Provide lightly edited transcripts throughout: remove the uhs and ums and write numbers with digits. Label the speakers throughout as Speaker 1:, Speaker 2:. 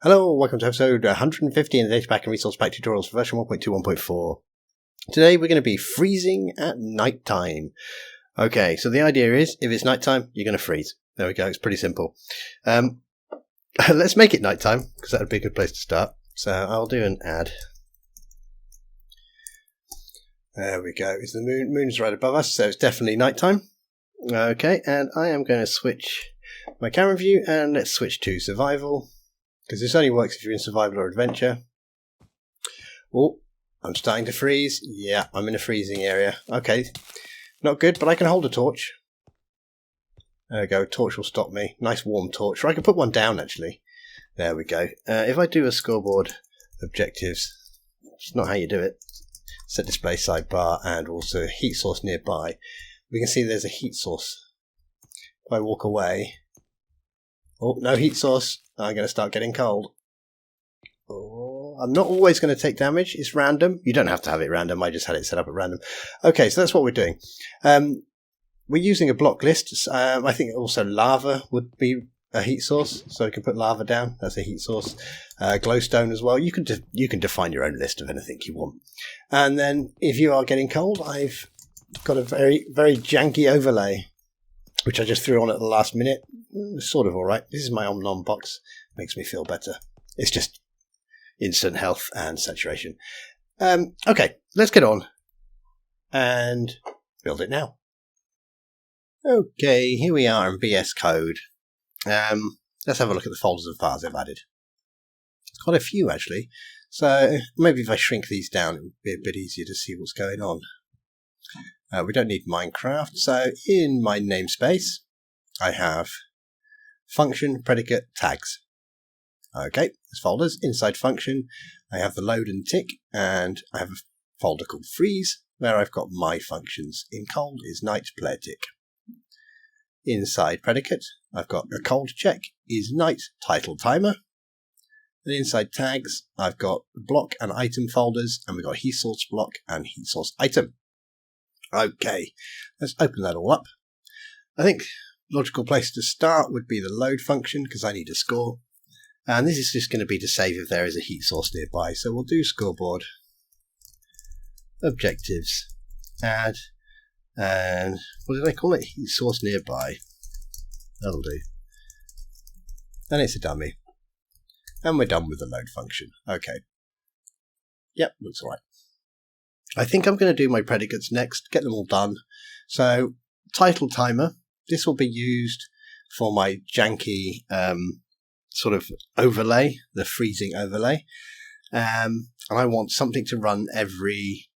Speaker 1: Hello, welcome to episode 150 in the Datapack and Resource Pack tutorials for version 1.2.1.4. Today we're going to be freezing at night time. Okay, so the idea is, if it's nighttime, you're going to freeze. There we go, it's pretty simple. Let's make it nighttime, because that would be a good place to start. So I'll do an add. There we go, it's the moon's right above us, so it's definitely nighttime. Okay, and I am going to switch my camera view, and let's switch to survival. Because this only works if you're in survival or adventure. Oh, I'm starting to freeze. Yeah, I'm in a freezing area. Okay, not good, but I can hold a torch. There we go, torch will stop me. Nice warm torch. Or I can put one down, actually. There we go. If I do a scoreboard objectives, it's not how you do it. Set display sidebar and also heat source nearby. We can see there's a heat source. If I walk away... Oh, no heat source. I'm going to start getting cold. Oh, I'm not always going to take damage. It's random. You don't have to have it random. I just had it set up at random. Okay, so that's what we're doing. We're using a block list. I think also lava would be a heat source. So we can put lava down. That's a heat source. Glowstone as well. You can define your own list of anything you want. And then if you are getting cold, I've got a very, very janky overlay, which I just threw on at the last minute. Sort of alright. This is my Om-Nom box. Makes me feel better. It's just instant health and saturation. Okay, let's get on and build it now. Okay, here we are in VS Code. Let's have a look at the folders and files I've added. It's quite a few, actually. So maybe if I shrink these down, it would be a bit easier to see what's going on. We don't need Minecraft, so in my namespace, I have function, predicate, tags. Okay, there's folders. Inside function, I have the load and tick, and I have a folder called freeze, where I've got my functions. In cold is night, player tick. Inside predicate, I've got a cold check, is night, title timer. And inside tags, I've got block and item folders, and we've got heat source block and heat source item. Okay, let's open that all up. I think logical place to start would be the load function, because I need a score. And this is just going to be to save if there is a heat source nearby. So we'll do scoreboard, objectives, add, and what did I call it? Heat source nearby. That'll do. And it's a dummy. And we're done with the load function. Okay. Yep, looks alright. I think I'm going to do my predicates next, get them all done. So, title timer. This will be used for my janky sort of overlay, the freezing overlay. And I want something to run every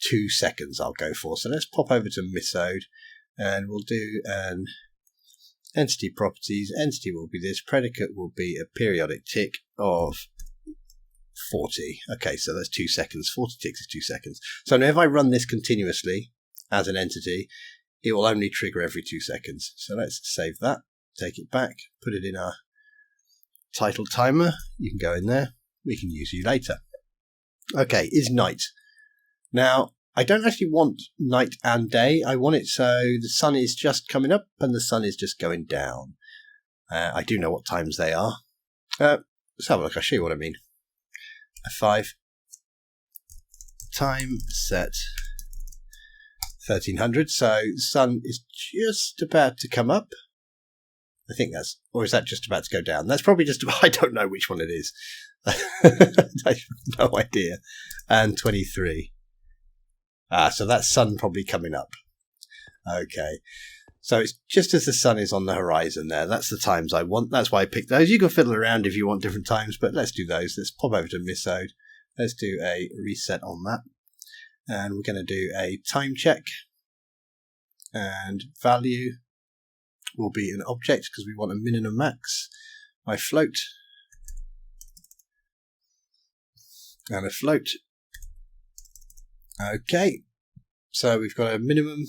Speaker 1: 2 seconds I'll go for. So let's pop over to Misode and we'll do an entity properties. Entity will be this. Predicate will be a periodic tick of 40. Okay, so that's 2 seconds. 40 ticks is 2 seconds. So now if I run this continuously as an entity, it will only trigger every 2 seconds. So let's save that, take it back, put it in our title timer. You can go in there. We can use you later. Okay, is night. Now, I don't actually want night and day. I want it so the sun is just coming up and the sun is just going down. I do know what times they are. Let's have a look. I'll show you what I mean. F5. Time set 1300. So the sun is just about to come up. I think that's, or is that just about to go down? That's probably just about, I don't know which one it is. I have no idea. And 23. So that's sun probably coming up. Okay. So it's just as the sun is on the horizon there. That's the times I want. That's why I picked those. You can fiddle around if you want different times, but let's do those. Let's pop over to Misode. Let's do a reset on that. And we're going to do a time check. And value will be an object because we want a min and a max. My float. And a float. Okay. So we've got a minimum.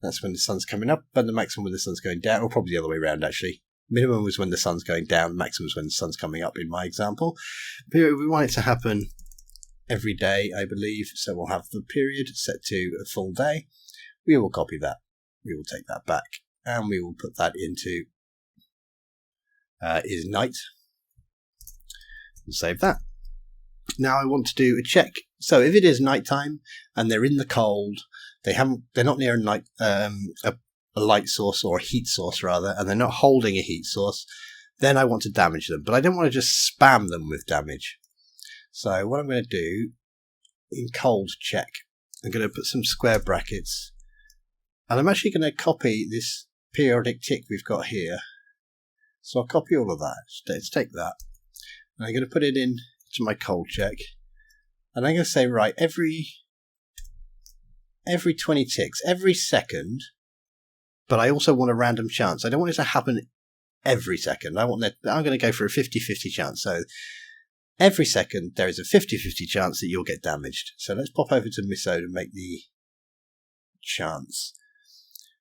Speaker 1: That's when the sun's coming up, and the maximum when the sun's going down, or probably the other way around actually. Minimum was when the sun's going down, maximum is when the sun's coming up in my example. Period, we want it to happen every day, I believe, so we'll have the period set to a full day. We will copy that. We will take that back, and we will put that into is night. We'll save that. Now I want to do a check. So if it is nighttime and they're in the cold, they're not near a light source, or a heat source rather, and they're not holding a heat source, then I want to damage them. But I don't want to just spam them with damage. So what I'm going to do in cold check, I'm going to put some square brackets, and I'm actually going to copy this periodic tick we've got here. So I'll copy all of that. Let's take that, and I'm going to put it into my cold check, and I'm going to say, right, every 20 ticks, every second, but I also want a random chance. I don't want it to happen every second. I'm going to go for a 50-50 chance. So every second there is a 50-50 chance that you'll get damaged. So let's pop over to Misode and make the chance.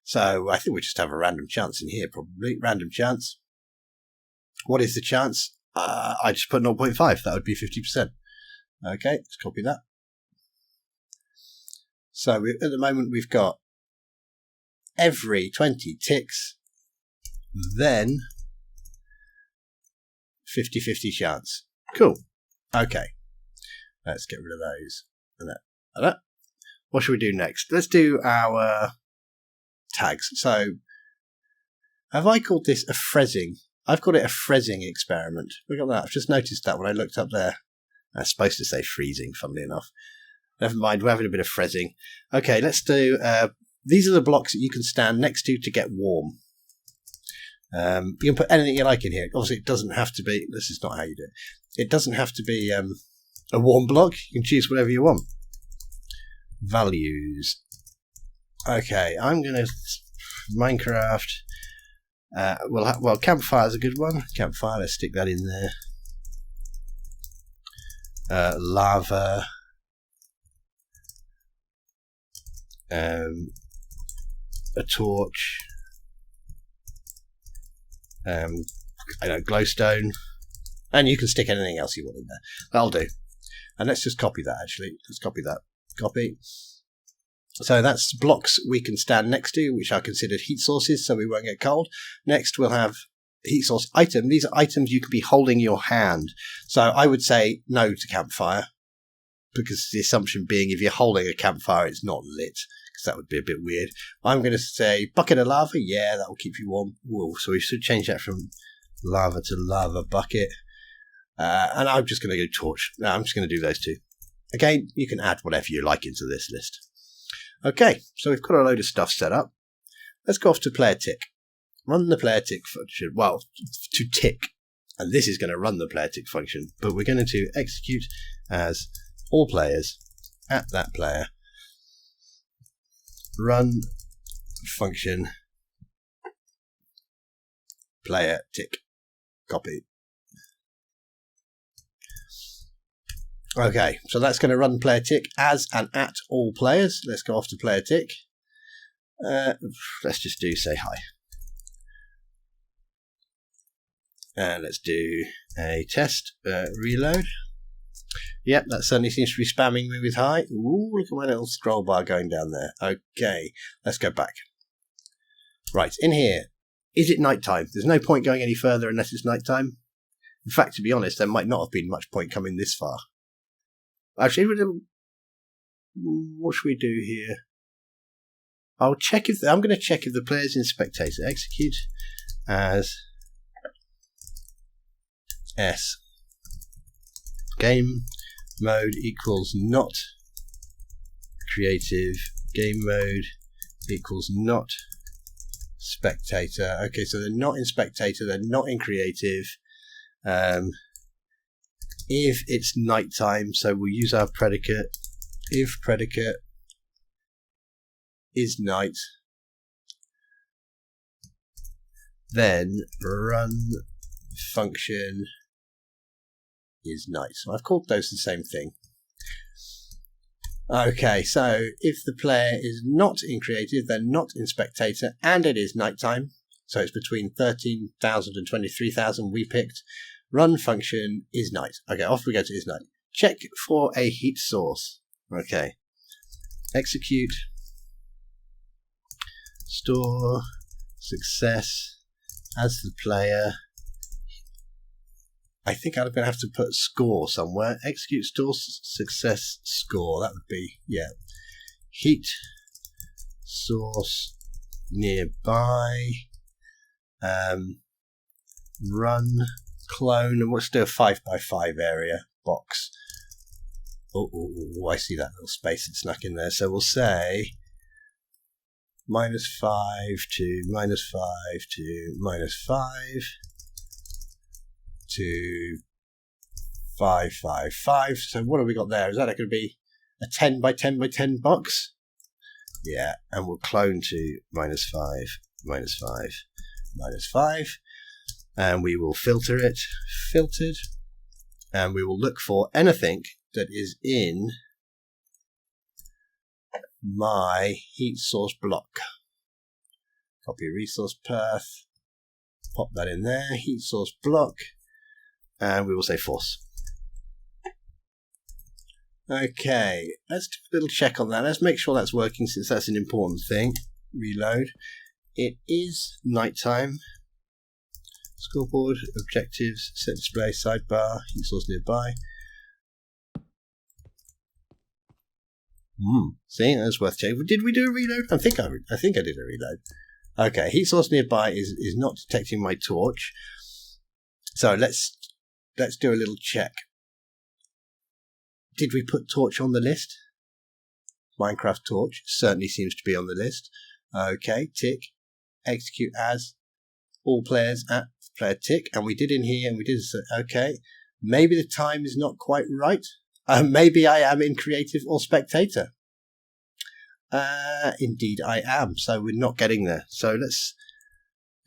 Speaker 1: So I think we'll just have a random chance in here, probably. Random chance. What is the chance? I just put 0.5. That would be 50%. Okay, let's copy that. So at the moment we've got every 20 ticks, then 50-50 chance. Cool. Okay. Let's get rid of those. And that. What should we do next? Let's do our tags. So have I called this a frezzing? I've called it a frezzing experiment. Look at that. I've just noticed that when I looked up there. I was supposed to say freezing, funnily enough. Never mind, we're having a bit of frezzing. Okay, let's do... these are the blocks that you can stand next to get warm. You can put anything you like in here. Obviously, it doesn't have to be... This is not how you do it. It doesn't have to be a warm block. You can choose whatever you want. Values. Okay, I'm going to... Minecraft... well, campfire is a good one. Campfire, let's stick that in there. Lava. A torch. I know, glowstone. And you can stick anything else you want in there. That'll do. And let's just copy that, actually. Let's copy that. Copy. So that's blocks we can stand next to, which are considered heat sources, so we won't get cold. Next, we'll have heat source item. These are items you could be holding in your hand. So I would say no to campfire, because the assumption being if you're holding a campfire, it's not lit, because that would be a bit weird. I'm going to say bucket of lava. Yeah, that will keep you warm. Whoa, so we should change that from lava to lava bucket. And I'm just going to go torch. No, I'm just going to do those two. Again, you can add whatever you like into this list. Okay, so we've got a load of stuff set up. Let's go off to player tick. Run the player tick function. Well, to tick. And this is going to run the player tick function. But we're going to execute as all players at that player. Run function player tick. Copy. Okay, so that's going to run player tick as and at all players. Let's go off to player tick. Let's just do say hi. And let's do a test reload. Yep, that certainly seems to be spamming me with hi. Ooh, look at my little scroll bar going down there. Okay, let's go back. Right, in here, is it nighttime? There's no point going any further unless it's nighttime. In fact, to be honest, there might not have been much point coming this far. Actually, what should we do here? I'll check if I'm going to check if the player's in spectator. Execute as S. Game mode equals not creative. Game mode equals not spectator. Okay, so they're not in spectator. They're not in creative. If it's nighttime, so we'll use our predicate. If predicate is night, then run function is night. So I've called those the same thing. Okay, so if the player is not in creative, they're not in spectator, and it is nighttime, so it's between 13,000 and 23,000 we picked. Run function is night. Okay, off we go to is night. Check for a heat source. Okay. Execute. Store success as the player. I think I'm going to have to put score somewhere. Execute store success score. That would be, yeah. Heat source nearby. Run clone, and let's do a 5x5 area box. Oh, I see that little space that snuck in there. So we'll say -5 to -5 to -5 to 555. So what have we got there? Is that going to be a 10 by 10 by 10 box? Yeah, and we'll clone to -5, -5, -5. And we will filter it, filtered, and we will look for anything that is in my heat source block. Copy resource path, pop that in there, heat source block, and we will say force. Okay, let's do a little check on that. Let's make sure that's working, since that's an important thing. Reload. It is nighttime. Scoreboard, objectives, set display, sidebar, heat source nearby. See, that's worth checking. Did we do a reload? I think I did a reload. Okay, heat source nearby is not detecting my torch. So let's do a little check. Did we put torch on the list? Minecraft torch certainly seems to be on the list. Okay, tick. Execute as all players at player tick, and we did in here, and we did. Okay, maybe the time is not quite right. Maybe I am in creative or spectator. Indeed I am. So we're not getting there. So let's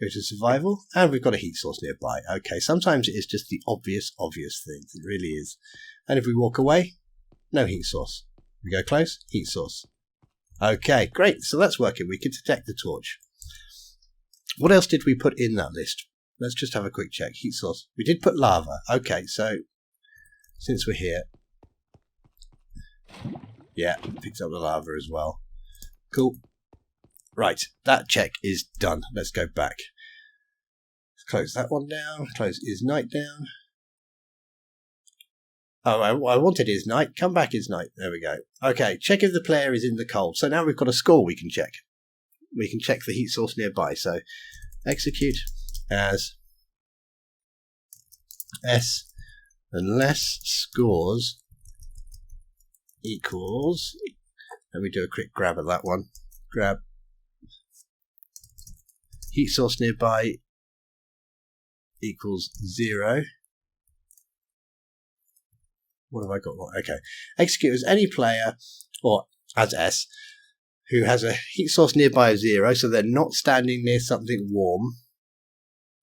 Speaker 1: go to survival, and we've got a heat source nearby. Okay, sometimes it is just the obvious things. It really is. And if we walk away, no heat source. We go close, heat source. Okay, great. So that's working. We can detect the torch. What else did we put in that list? Let's just have a quick check. Heat source. We did put lava. Okay, so since we're here, yeah, picked up the lava as well. Cool. Right, that check is done. Let's go back. Let's close that one down. Close is night down. Oh, I wanted is night. Come back is night. There we go. Okay, check if the player is in the cold. So now we've got a score we can check. We can check the heat source nearby. So execute as S unless scores equals. Let me do a quick grab at that one. Grab heat source nearby equals 0. What have I got? Okay. Execute as any player, or as S, who has a heat source nearby of 0, so they're not standing near something warm.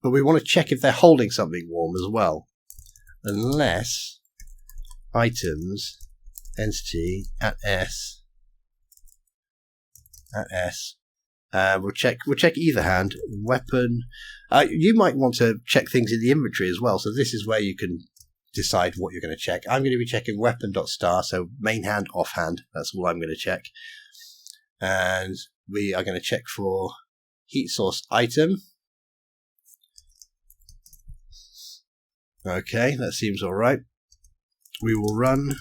Speaker 1: But we want to check if they're holding something warm as well. Unless items entity at S. We'll check either hand. Weapon. You might want to check things in the inventory as well. So this is where you can decide what you're going to check. I'm going to be checking weapon.star, so main hand, off hand. That's all I'm going to check. And we are going to check for heat source item. Okay, that seems all right. We will run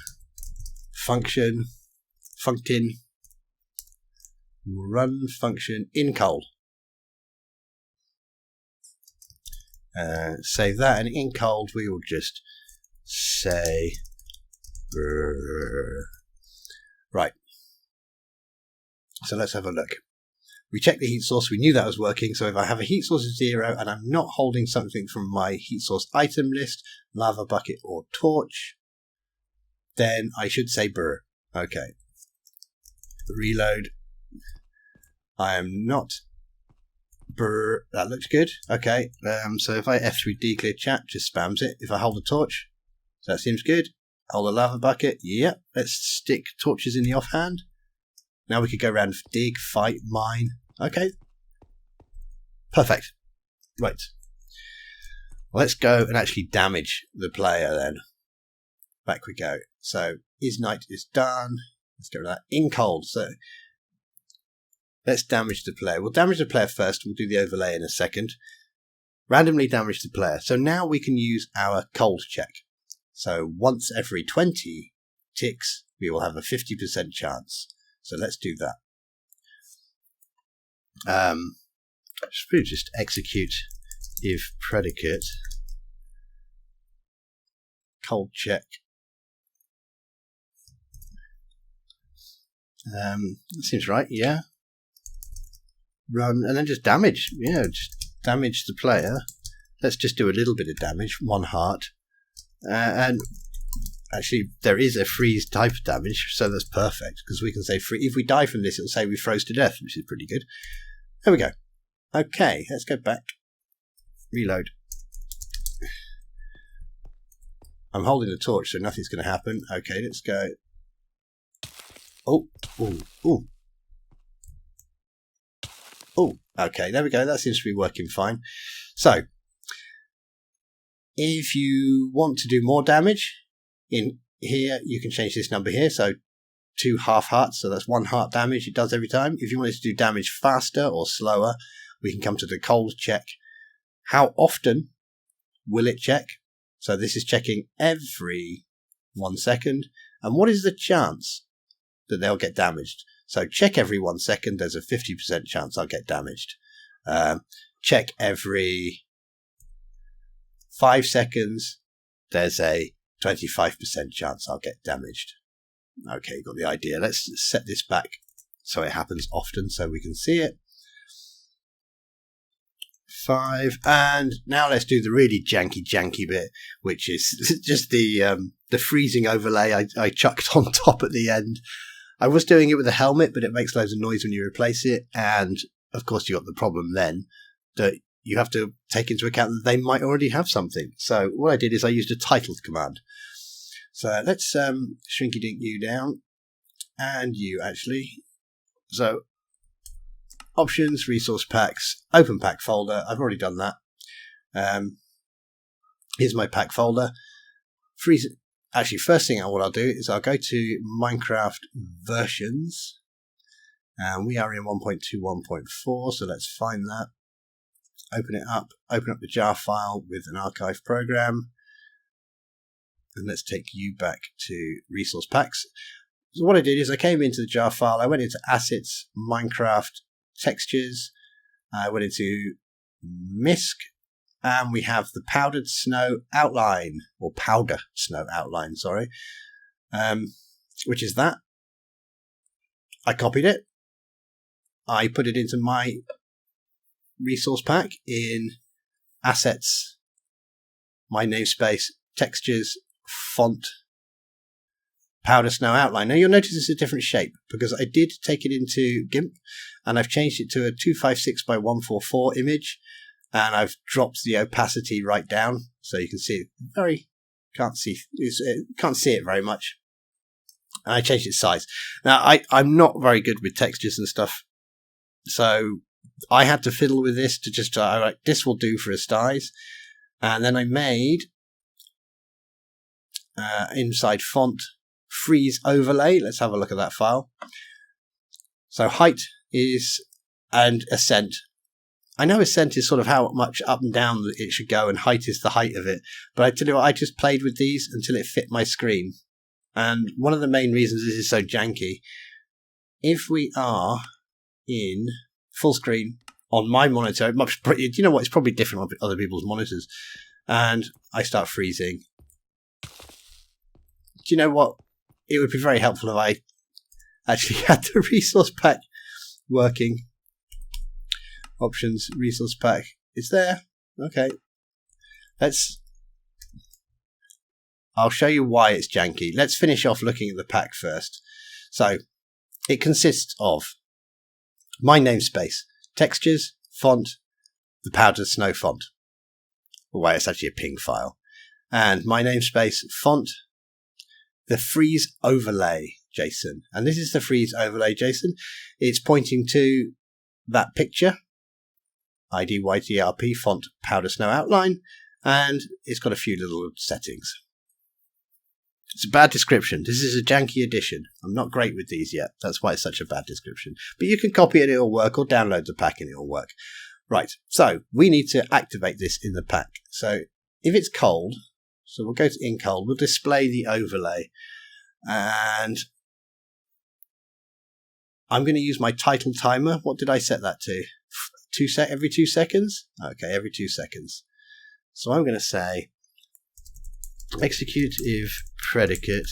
Speaker 1: function We will run function in cold. Save that, and in cold we will just say brrr. Right. So let's have a look. We checked the heat source, we knew that was working, so if I have a heat source of 0 and I'm not holding something from my heat source item list, lava bucket or torch, then I should say brr. Okay. Reload. I am not brr. That looks good. Okay. So if I F3D clear chat, just spams it. If I hold a torch, so that seems good. Hold a lava bucket. Yep. Let's stick torches in the offhand. Now we could go around dig, fight, mine. Okay. Perfect. Right. Let's go and actually damage the player then. Back we go. So is night is done. Let's go with that. In cold. So let's damage the player. We'll damage the player first. We'll do the overlay in a second. randomly damage the player. So now we can use our cold check. So once every 20 ticks, we will have a 50% chance. So let's do that. Just execute if predicate cold check. That seems right, yeah. Run, and then just damage. Yeah, just damage the player. Let's just do a little bit of damage, 1 heart. And actually, there is a freeze type of damage, so that's perfect, because we can say if we die from this, it'll say we froze to death, which is pretty good. There we go. Okay, let's go back. Reload. I'm holding the torch, so nothing's going to happen. Okay, let's go. Oh, ooh, ooh. Oh, okay, there we go. That seems to be working fine. So, if you want to do more damage, in here, you can change this number here. So, 2 half hearts, so that's 1 heart damage it does every time. If you wanted to do damage faster or slower, we can come to the cold check. How often will it check? So this is checking every 1 second. And what is the chance that they'll get damaged? So check every 1 second, there's a 50% chance I'll get damaged. Check every 5 seconds, there's a 25% chance I'll get damaged. Okay, got the idea. Let's set this back so it happens often so we can see it. 5, and now let's do the really janky bit, which is just the freezing overlay I chucked on top at the end. I was doing it with a helmet, but it makes loads of noise when you replace it, and of course you got the problem then that you have to take into account that they might already have something. So what I did is I used a titled command. So let's shrinky dink you down, and you actually. So options, resource packs, open pack folder. I've already done that. Here's my pack folder. Freeze. Actually, first thing what I'll do is I'll go to Minecraft versions, and we are in 1.21.4. So let's find that. Open it up. Open up the jar file with an archive program. And let's take you back to resource packs. So what I did is I came into the jar file. I went into assets, Minecraft, textures. I went into MISC, and we have the powdered snow outline, or powder snow outline, sorry, which is that. I copied it. I put it into my resource pack in assets, my namespace, textures, font, powder snow outline. Now you'll notice it's a different shape because I did take it into GIMP and I've changed it to a 256 by 144 image, and I've dropped the opacity right down so you can see it can't see it very much. And I changed its size. Now I'm not very good with textures and stuff, so I had to fiddle with this to just try, this will do for a size. And then I made inside font freeze overlay. Let's have a look at that file. So height is, and ascent. I know ascent is sort of how much up and down it should go, and height is the height of it. But I tell you what, I just played with these until it fit my screen. And one of the main reasons this is so janky, if we are in full screen on my monitor, you know what, it's probably different on other people's monitors, and I start freezing. Do you know what? It would be very helpful if I actually had the resource pack working. Options, resource pack is there. Okay. I'll show you why it's janky. Let's finish off looking at the pack first. So it consists of my namespace, textures, font, the powdered snow font. Well, it's actually a ping file. And my namespace, font, the freeze overlay JSON. And this is the freeze overlay JSON. It's pointing to that picture, IDYTRP font powder snow outline, and it's got a few little settings. It's a bad description. This is a janky edition. I'm not great with these yet. That's why it's such a bad description. But you can copy it, it'll work, or download the pack and it'll work. Right, so we need to activate this in the pack. So if it's cold, so we'll go to in cold, we'll display the overlay. And I'm going to use my title timer. What did I set that to? Every 2 seconds? Okay, every 2 seconds. So I'm going to say executive predicate.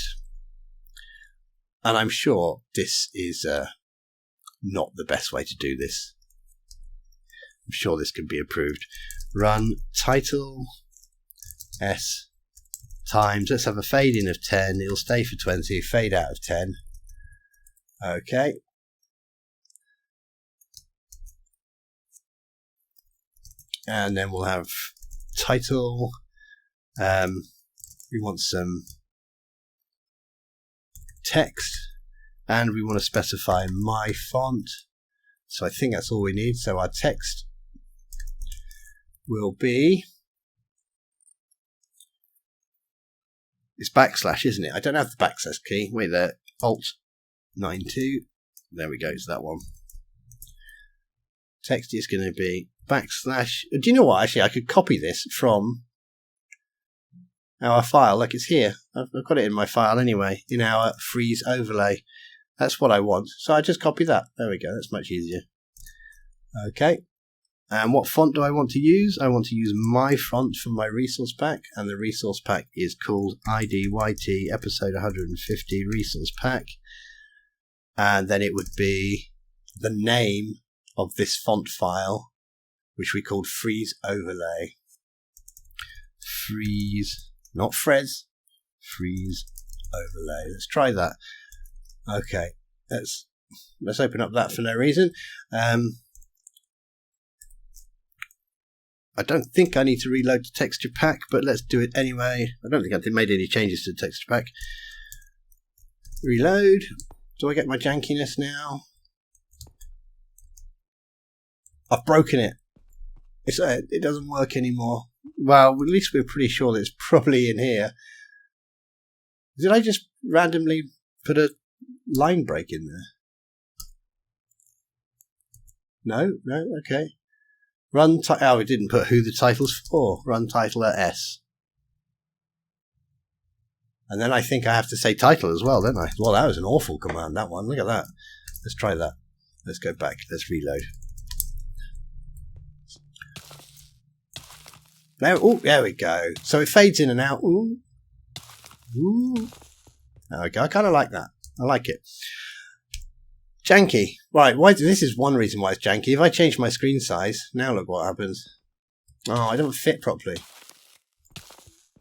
Speaker 1: And I'm sure this is not the best way to do this. I'm sure this can be approved. Run title s times. Let's have a fade in of 10. It'll stay for 20. Fade out of 10. Okay. And then we'll have title. We want some text. And we want to specify my font. So I think that's all we need. So our text will be, it's backslash, isn't it? I don't have the backslash key. Wait there. Alt 92. There we go. It's that one. Text is going to be backslash. Do you know what? Actually, I could copy this from our file. Like it's here. I've got it in my file anyway, in our freeze overlay. That's what I want. So I just copy that. There we go. That's much easier. Okay. And what font do I want to use? I want to use my font from my resource pack. And the resource pack is called IDYT episode 150 resource pack. And then it would be the name of this font file, which we called freeze overlay. Freeze, not Frez, freeze overlay. Let's try that. Okay, let's open up that for no reason. I don't think I need to reload the texture pack, but let's do it anyway. I don't think I've made any changes to the texture pack. Reload. Do I get my jankiness now? I've broken it. It doesn't work anymore. Well, at least we're pretty sure that it's probably in here. Did I just randomly put a line break in there? No, okay. Oh, it didn't put who the title's for. Run title at S. And then I think I have to say title as well, don't I? Well, that was an awful command, that one. Look at that. Let's try that. Let's go back. Let's reload. Now, oh, there we go. So it fades in and out. Ooh. Ooh. There we go. I kind of like that. I like it. Janky. Right, this is one reason why it's janky. If I change my screen size, now look what happens. Oh, I don't fit properly.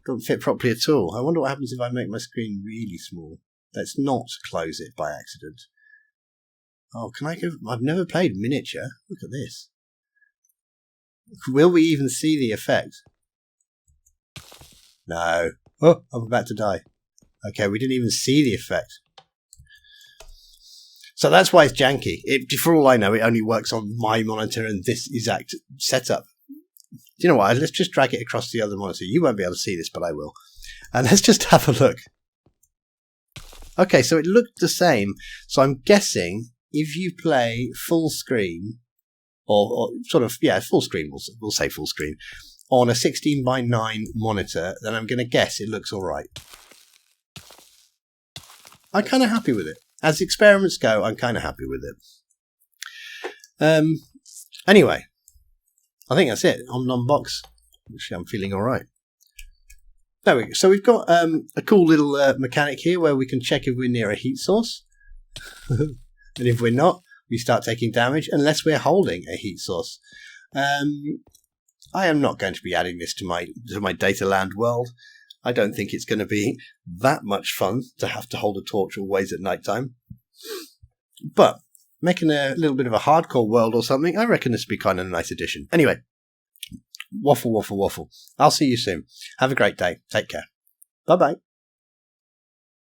Speaker 1: Don't fit properly at all. I wonder what happens if I make my screen really small. Let's not close it by accident. Oh, can I go? I've never played miniature. Look at this. Will we even see the effect? No. Oh, I'm about to die. Okay, we didn't even see the effect. So that's why it's janky. For all I know, it only works on my monitor and this exact setup. Do you know what? Let's just drag it across the other monitor. You won't be able to see this, but I will. And let's just have a look. Okay, so it looked the same. So I'm guessing if you play full screen, or sort of, yeah, full screen, we'll say full screen, on a 16:9 monitor, then I'm going to guess it looks all right. I'm kind of happy with it. As experiments go, I'm kind of happy with it. Anyway, I think that's it. On unbox, actually, I'm feeling all right. There we go. So we've got a cool little mechanic here where we can check if we're near a heat source. And if we're not, we start taking damage unless we're holding a heat source. I am not going to be adding this to my Dataland world. I don't think it's going to be that much fun to have to hold a torch always at night time. But making a little bit of a hardcore world or something, I reckon this would be kind of a nice addition. Anyway, waffle. I'll see you soon. Have a great day. Take care. Bye-bye.